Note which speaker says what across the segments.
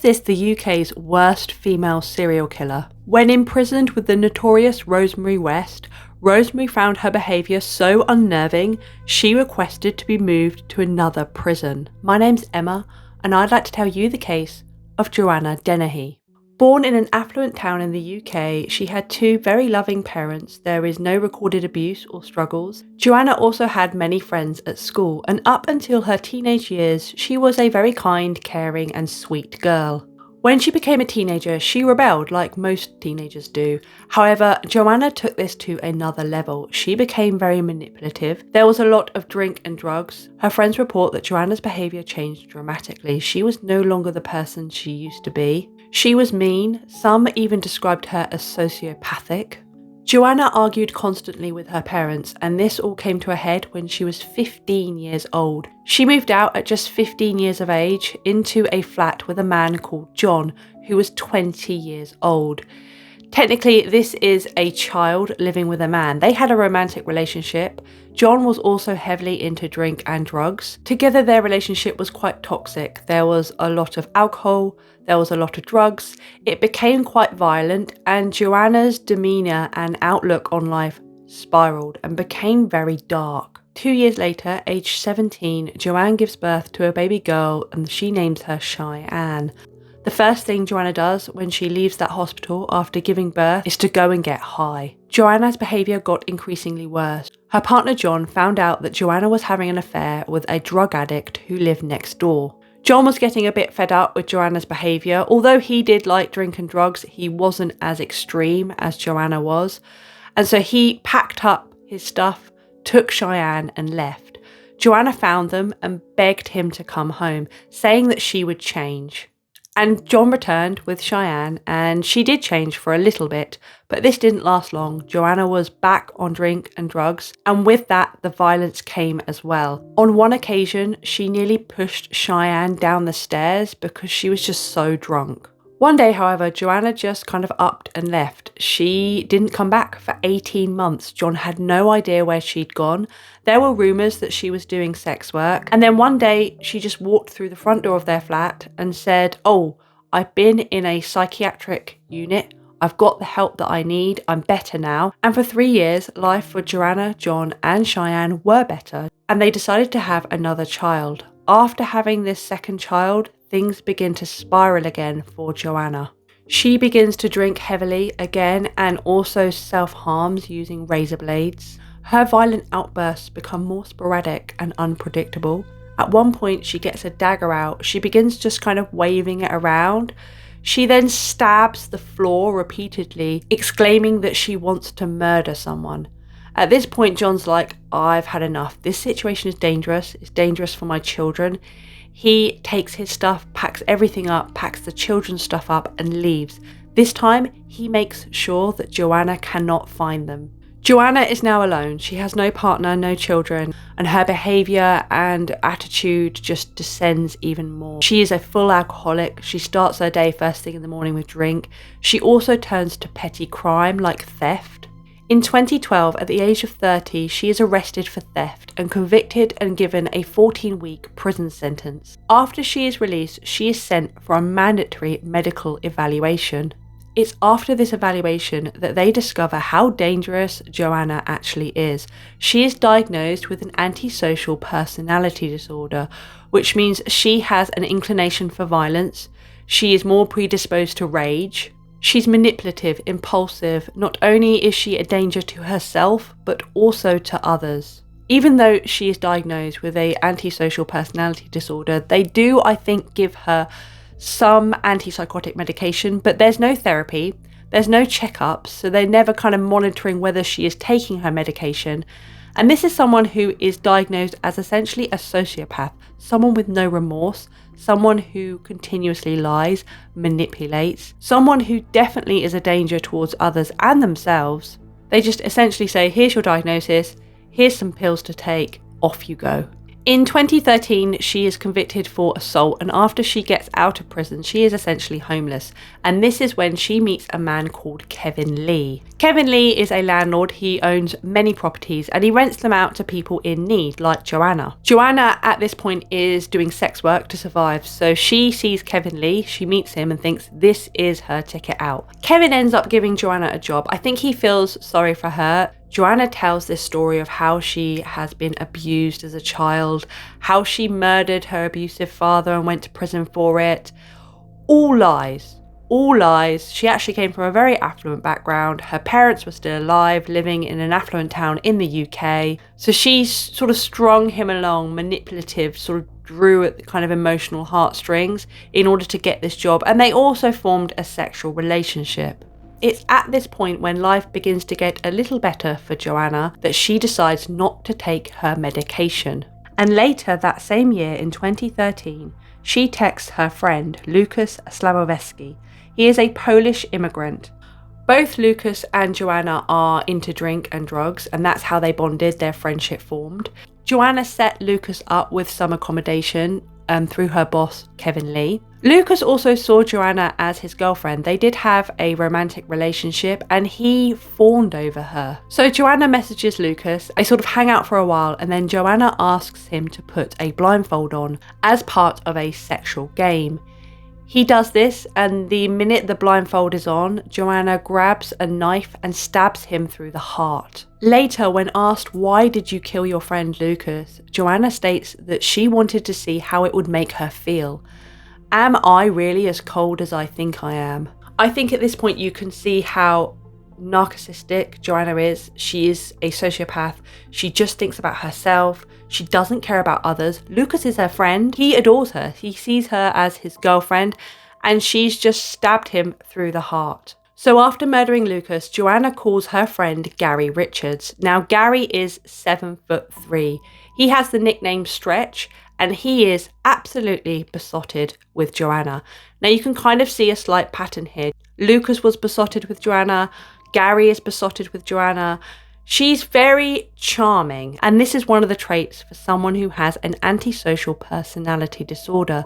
Speaker 1: this the UK's worst female serial killer. When imprisoned with the notorious Rosemary West, Rosemary found her behaviour so unnerving, she requested to be moved to another prison. My name's Emma, and I'd like to tell you the case of Joanna Dennehy. Born in an affluent town in the UK, she had two very loving parents. There is no recorded abuse or struggles. Joanna also had many friends at school, and up until her teenage years, she was a very kind, caring and sweet girl. When she became a teenager, she rebelled like most teenagers do. However, Joanna took this to another level. She became very manipulative. There was a lot of drink and drugs. Her friends report that Joanna's behaviour changed dramatically. She was no longer the person she used to be. She was mean. Some even described her as sociopathic. Joanna argued constantly with her parents, and this all came to a head when she was 15 years old. She moved out at just 15 years of age into a flat with a man called John, who was 20 years old. Technically, this is a child living with a man. They had a romantic relationship. John was also heavily into drink and drugs. Together, their relationship was quite toxic. There was a lot of alcohol, there was a lot of drugs. It became quite violent, and Joanna's demeanour and outlook on life spiralled and became very dark. 2 years later, aged 17, Joanne gives birth to a baby girl and she names her Cheyenne. The first thing Joanna does when she leaves that hospital after giving birth is to go and get high. Joanna's behaviour got increasingly worse. Her partner John found out that Joanna was having an affair with a drug addict who lived next door. John was getting a bit fed up with Joanna's behaviour. Although he did like drink and drugs, he wasn't as extreme as Joanna was. And so he packed up his stuff, took Cheyenne and left. Joanna found them and begged him to come home, saying that she would change. And John returned with Cheyenne, and she did change for a little bit, but this didn't last long. Joanna was back on drink and drugs, and with that, the violence came as well. On one occasion, she nearly pushed Cheyenne down the stairs because she was just so drunk. One day, however, Joanna just kind of upped and left. She didn't come back for 18 months. John had no idea where she'd gone. There were rumours that she was doing sex work. And then one day she just walked through the front door of their flat and said, "Oh, I've been in a psychiatric unit. I've got the help that I need. I'm better now." And for 3 years, life for Joanna, John and Cheyenne were better. And they decided to have another child. After having this second child, things begin to spiral again for Joanna. She begins to drink heavily again and also self-harms using razor blades. Her violent outbursts become more sporadic and unpredictable. At one point, she gets a dagger out. She begins just kind of waving it around. She then stabs the floor repeatedly, exclaiming that she wants to murder someone. At this point, John's like, "I've had enough. This situation is dangerous. It's dangerous for my children." He takes his stuff, packs everything up, packs the children's stuff up and leaves. This time, he makes sure that Joanna cannot find them. Joanna is now alone. She has no partner, no children, and her behaviour and attitude just descends even more. She is a full alcoholic. She starts her day first thing in the morning with drink. She also turns to petty crime like theft. In 2012, at the age of 30, she is arrested for theft and convicted and given a 14-week prison sentence. After she is released, she is sent for a mandatory medical evaluation. It's after this evaluation that they discover how dangerous Joanna actually is. She is diagnosed with an antisocial personality disorder, which means she has an inclination for violence. She is more predisposed to rage. She's manipulative, impulsive. Not only is she a danger to herself, but also to others. Even though she is diagnosed with an antisocial personality disorder, they do, I think, give her some antipsychotic medication, but there's no therapy, there's no checkups, so they're never kind of monitoring whether she is taking her medication. And this is someone who is diagnosed as essentially a sociopath, someone with no remorse, someone who continuously lies, manipulates, someone who definitely is a danger towards others and themselves. They just essentially say, "Here's your diagnosis, here's some pills to take, off you go." In 2013, she is convicted for assault, and after she gets out of prison, she is essentially homeless. And this is when she meets a man called Kevin Lee. Kevin Lee is a landlord. He owns many properties and he rents them out to people in need, like Joanna. Joanna at this point is doing sex work to survive, so she sees Kevin Lee, she meets him and thinks this is her ticket out. Kevin ends up giving Joanna a job. I think he feels sorry for her. Joanna tells this story of how she has been abused as a child, how she murdered her abusive father and went to prison for it. All lies. All lies. She actually came from a very affluent background. Her parents were still alive, living in an affluent town in the UK. So she sort of strung him along, manipulative, sort of drew at the kind of emotional heartstrings in order to get this job. And they also formed a sexual relationship. It's at this point when life begins to get a little better for Joanna that she decides not to take her medication. And later that same year in 2013, she texts her friend Lucas Slabowski. He is a Polish immigrant. Both Lucas and Joanna are into drink and drugs, and that's how they bonded, their friendship formed. Joanna set Lucas up with some accommodation through her boss, Kevin Lee. Lucas also saw Joanna as his girlfriend. They did have a romantic relationship and he fawned over her. So Joanna messages Lucas, they sort of hang out for a while, and then Joanna asks him to put a blindfold on as part of a sexual game. He does this, and the minute the blindfold is on, Joanna grabs a knife and stabs him through the heart. Later, when asked why did you kill your friend Lucas, Joanna states that she wanted to see how it would make her feel. Am I really as cold as I think I am? I think at this point you can see how narcissistic Joanna is. She is a sociopath. She just thinks about herself. She doesn't care about others. Lucas is her friend. He adores her. He sees her as his girlfriend, and she's just stabbed him through the heart. So after murdering Lucas, Joanna calls her friend Gary Richards. Now Gary is 7'3". He has the nickname Stretch, and he is absolutely besotted with Joanna. Now you can kind of see a slight pattern here. Lucas was besotted with Joanna. Gary is besotted with Joanna. She's very charming, and this is one of the traits for someone who has an antisocial personality disorder.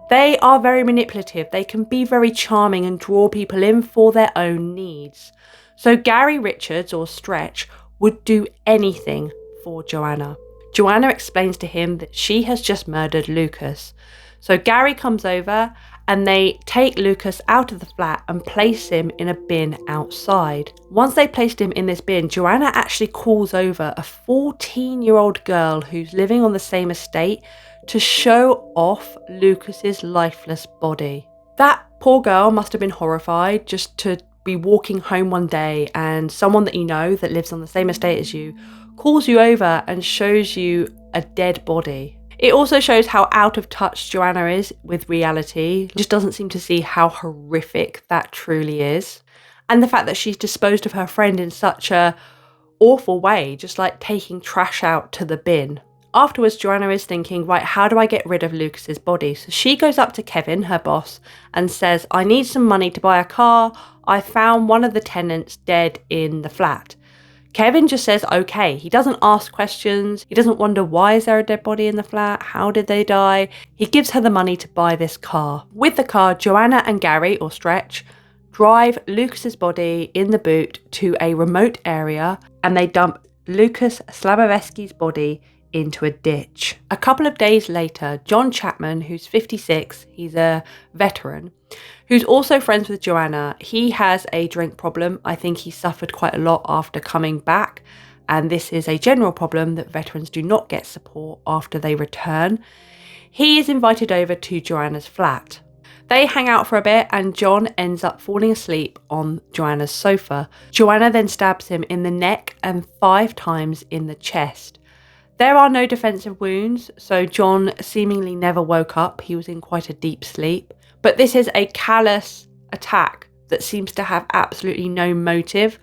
Speaker 1: They are very manipulative. They can be very charming and draw people in for their own needs. So Gary Richards, or Stretch, would do anything for Joanna. Joanna explains to him that she has just murdered Lucas. So Gary comes over and they take Lucas out of the flat and place him in a bin outside. Once they placed him in this bin, Joanna actually calls over a 14-year-old girl who's living on the same estate to show off Lucas's lifeless body. That poor girl must have been horrified just to be walking home one day and someone that you know that lives on the same estate as you calls you over and shows you a dead body. It also shows how out of touch Joanna is with reality. Just doesn't seem to see how horrific that truly is. And the fact that she's disposed of her friend in such a awful way, just like taking trash out to the bin. Afterwards, Joanna is thinking, right, how do I get rid of Lucas's body? So she goes up to Kevin, her boss, and says, I need some money to buy a car. I found one of the tenants dead in the flat. Kevin just says, okay. He doesn't ask questions. He doesn't wonder, why is there a dead body in the flat? How did they die? He gives her the money to buy this car. With the car, Joanna and Gary, or Stretch, drive Lucas's body in the boot to a remote area, and they dump Lucas Slabowski's body into a ditch. A couple of days later, John Chapman, who's 56, he's a veteran, who's also friends with Joanna. He has a drink problem. I think he suffered quite a lot after coming back, and this is a general problem that veterans do not get support after they return. He is invited over to Joanna's flat. They hang out for a bit and John ends up falling asleep on Joanna's sofa. Joanna then stabs him in the neck and 5 times in the chest. There are no defensive wounds, so John seemingly never woke up. He was in quite a deep sleep. But this is a callous attack that seems to have absolutely no motive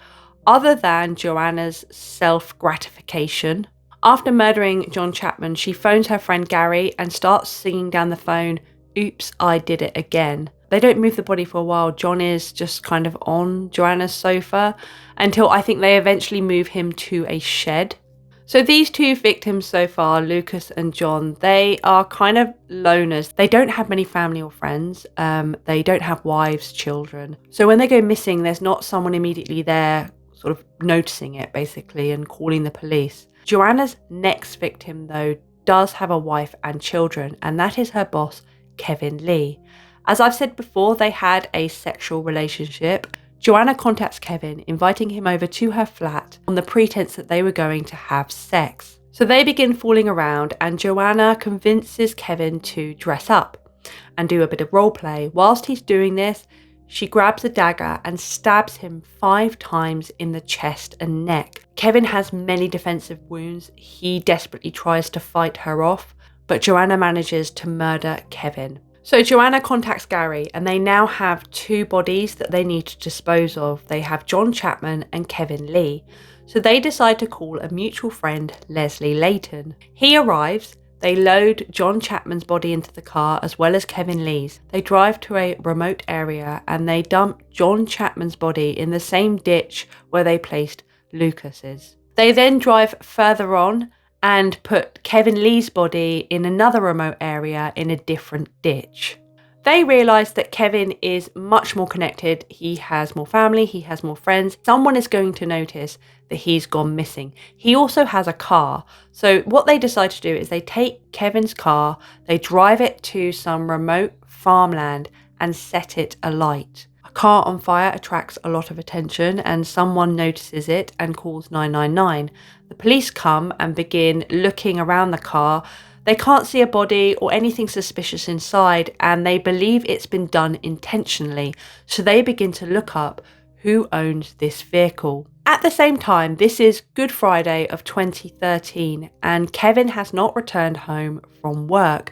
Speaker 1: other than Joanna's self-gratification. After murdering John Chapman, she phones her friend Gary and starts singing down the phone, "Oops, I did it again." They don't move the body for a while. John is just kind of on Joanna's sofa until I think they eventually move him to a shed. So these two victims so far, Lucas and John, they are kind of loners. They don't have many family or friends. They don't have wives, children. So when they go missing, there's not someone immediately there sort of noticing it, basically, and calling the police. Joanna's next victim, though, does have a wife and children, and that is her boss, Kevin Lee. As I've said before, they had a sexual relationship. Joanna contacts Kevin, inviting him over to her flat on the pretense that they were going to have sex. So they begin fooling around, and Joanna convinces Kevin to dress up and do a bit of role play. Whilst he's doing this, she grabs a dagger and stabs him 5 times in the chest and neck. Kevin has many defensive wounds. He desperately tries to fight her off, but Joanna manages to murder Kevin. So Joanna contacts Gary, and they now have 2 bodies that they need to dispose of. They have John Chapman and Kevin Lee. So they decide to call a mutual friend, Leslie Layton. He arrives. They load John Chapman's body into the car as well as Kevin Lee's. They drive to a remote area and they dump John Chapman's body in the same ditch where they placed Lucas's. They then drive further on and put Kevin Lee's body in another remote area in a different ditch. They realise that Kevin is much more connected. He has more family, he has more friends. Someone is going to notice that he's gone missing. He also has a car. So what they decide to do is they take Kevin's car, they drive it to some remote farmland and set it alight. A car on fire attracts a lot of attention and someone notices it and calls 999. The police come and begin looking around the car. They can't see a body or anything suspicious inside, and they believe it's been done intentionally, so they begin to look up who owns this vehicle. At the same time, this is Good Friday of 2013, and Kevin has not returned home from work.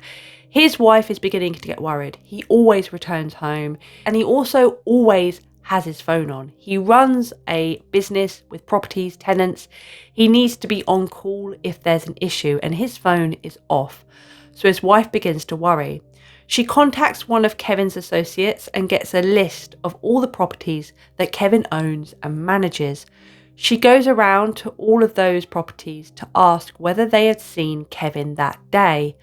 Speaker 1: His wife is beginning to get worried. He always returns home, and he also always has his phone on. He runs a business with properties, tenants. He needs to be on call if there's an issue, and his phone is off. So his wife begins to worry. She contacts one of Kevin's associates and gets a list of all the properties that Kevin owns and manages. She goes around to all of those properties to ask whether they had seen Kevin that day.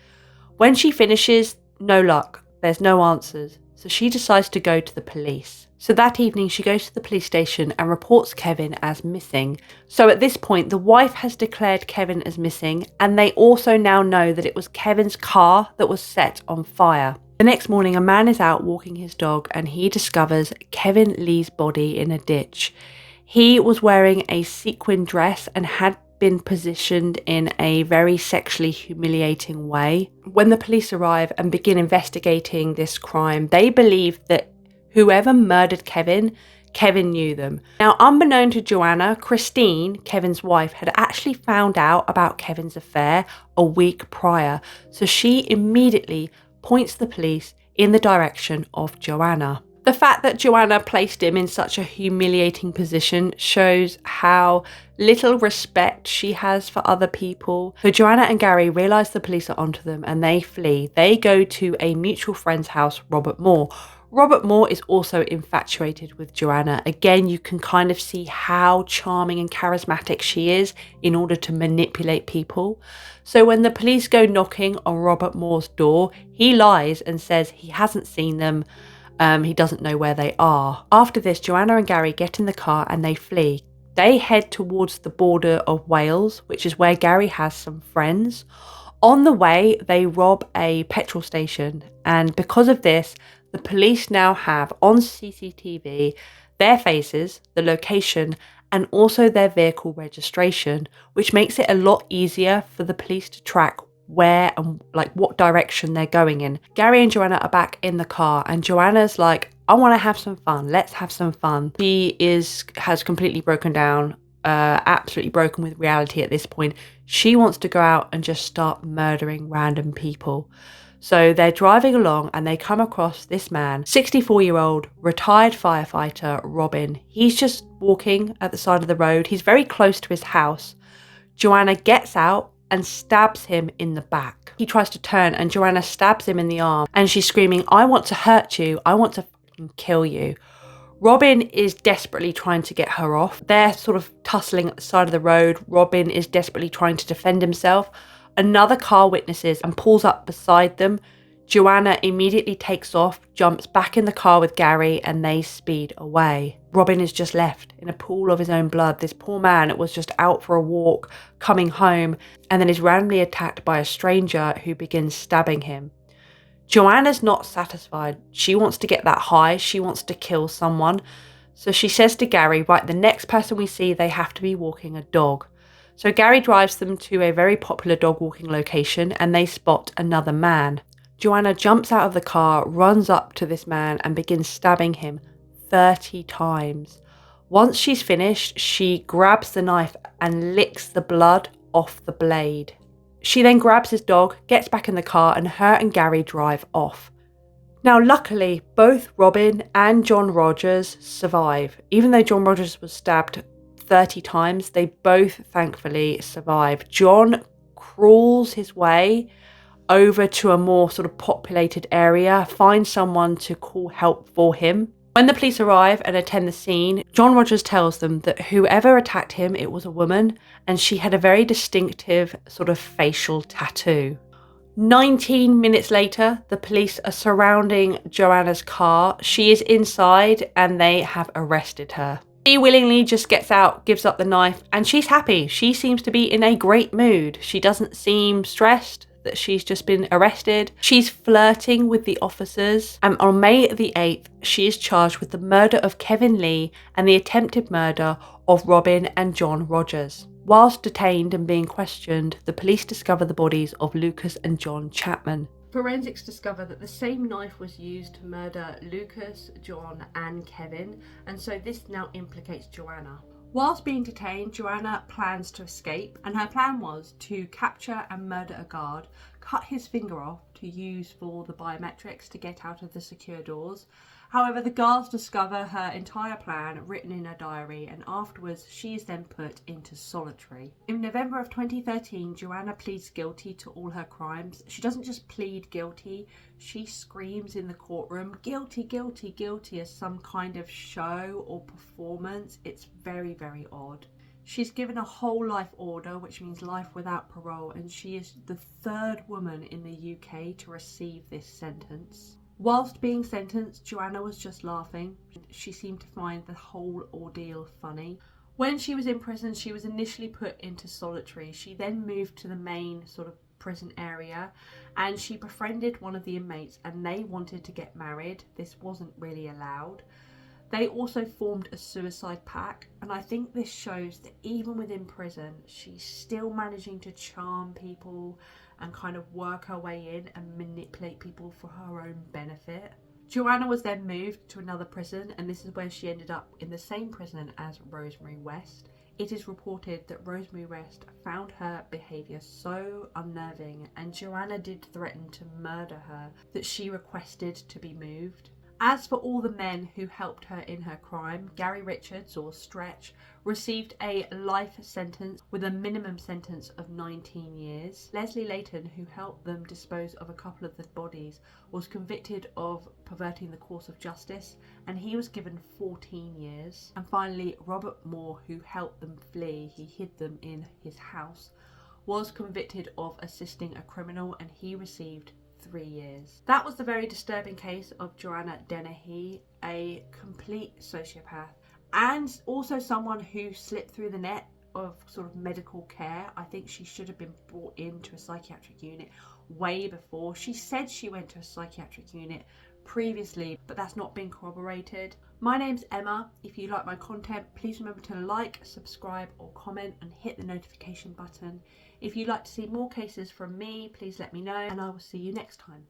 Speaker 1: When she finishes, no luck. There's no answers. So she decides to go to the police. So that evening she goes to the police station and reports Kevin as missing. So at this point the wife has declared Kevin as missing, and they also now know that it was Kevin's car that was set on fire. The next morning a man is out walking his dog and he discovers Kevin Lee's body in a ditch. He was wearing a sequin dress and had been positioned in a very sexually humiliating way. When the police arrive and begin investigating this crime, they believe that whoever murdered Kevin knew them. Now, unbeknown to Joanna, Christine, Kevin's wife, had actually found out about Kevin's affair a week prior, so she immediately points the police in the direction of Joanna. The fact that Joanna placed him in such a humiliating position shows how little respect she has for other people. So Joanna and Gary realise the police are onto them and they flee. They go to a mutual friend's house, Robert Moore. Robert Moore is also infatuated with Joanna. Again, you can kind of see how charming and charismatic she is in order to manipulate people. So when the police go knocking on Robert Moore's door, he lies and says he hasn't seen them. He doesn't know where they are. After this, Joanna and Gary get in the car and they flee. They head towards the border of Wales, which is where Gary has some friends. On the way, they rob a petrol station, and because of this, the police now have on CCTV their faces, the location, and also their vehicle registration, which makes it a lot easier for the police to track where and what direction they're going in. Gary and Joanna are back in the car, and Joanna's like, I want to have some fun. Let's have some fun. She has completely broken down, absolutely broken with reality at this point. She wants to go out and just start murdering random people. So they're driving along and they come across this man, 64-year-old retired firefighter Robin. He's just walking at the side of the road. He's very close to his house. Joanna gets out and stabs him in the back. He tries to turn and Joanna stabs him in the arm and she's screaming, I want to hurt you. I want to fucking kill you. Robin is desperately trying to get her off. They're sort of tussling at the side of the road. Robin is desperately trying to defend himself. Another car witnesses and pulls up beside them. Joanna immediately takes off, jumps back in the car with Gary, and they speed away. Robin is just left in a pool of his own blood. This poor man was just out for a walk, coming home, and then is randomly attacked by a stranger who begins stabbing him. Joanna's not satisfied. She wants to get that high. She wants to kill someone. So she says to Gary, right, the next person we see, they have to be walking a dog. So Gary drives them to a very popular dog walking location and they spot another man. Joanna jumps out of the car, runs up to this man and begins stabbing him 30 times. Once she's finished, she grabs the knife and licks the blood off the blade. She then grabs his dog, gets back in the car, and her and Gary drive off. Now, luckily, both Robin and John Rogers survive. Even though John Rogers was stabbed 30 times, they both thankfully survive. John crawls his way over to a more sort of populated area, finds someone to call help for him. When the police arrive and attend the scene, John Rogers tells them that whoever attacked him, it was a woman, and she had a very distinctive sort of facial tattoo. 19 minutes later, the police are surrounding Joanna's car. She is inside and they have arrested her. She willingly just gets out, gives up the knife, and she's happy. She seems to be in a great mood. She doesn't seem stressed that she's just been arrested. She's flirting with the officers, and on May the 8th, she is charged with the murder of Kevin Lee and the attempted murder of Robin and John Rogers. Whilst detained and being questioned, the police discover the bodies of Lucas and John Chapman. Forensics discover that the same knife was used to murder Lucas, John and Kevin, and so this now implicates Joanna. Whilst being detained, Joanna plans to escape, and her plan was to capture and murder a guard, cut his finger off to use for the biometrics to get out of the secure doors. However, the guards discover her entire plan written in a diary, and afterwards she is then put into solitary. In November of 2013, Joanna pleads guilty to all her crimes. She doesn't just plead guilty, she screams in the courtroom, guilty, guilty, guilty, as some kind of show or performance. It's very, very odd. She's given a whole life order, which means life without parole, and she is the third woman in the UK to receive this sentence. Whilst being sentenced, Joanna was just laughing. She seemed to find the whole ordeal funny. When she was in prison, she was initially put into solitary. She then moved to the main sort of prison area and she befriended one of the inmates and they wanted to get married. This wasn't really allowed. They also formed a suicide pact, and I think this shows that even within prison, she's still managing to charm people and kind of work her way in and manipulate people for her own benefit. Joanna was then moved to another prison, and this is where she ended up in the same prison as Rosemary West. It is reported that Rosemary West found her behaviour so unnerving, and Joanna did threaten to murder her, that she requested to be moved. As for all the men who helped her in her crime, Gary Richards, or Stretch, received a life sentence with a minimum sentence of 19 years. Leslie Layton, who helped them dispose of a couple of the bodies, was convicted of perverting the course of justice, and he was given 14 years. And finally, Robert Moore, who helped them flee, he hid them in his house, was convicted of assisting a criminal, and he received 3 years. That was the very disturbing case of Joanna Dennehy, a complete sociopath and also someone who slipped through the net of sort of medical care. I think she should have been brought into a psychiatric unit way before. She said she went to a psychiatric unit previously, but that's not been corroborated. My name's Emma. If you like my content, please remember to like, subscribe or comment and hit the notification button. If you'd like to see more cases from me, please let me know, and I will see you next time.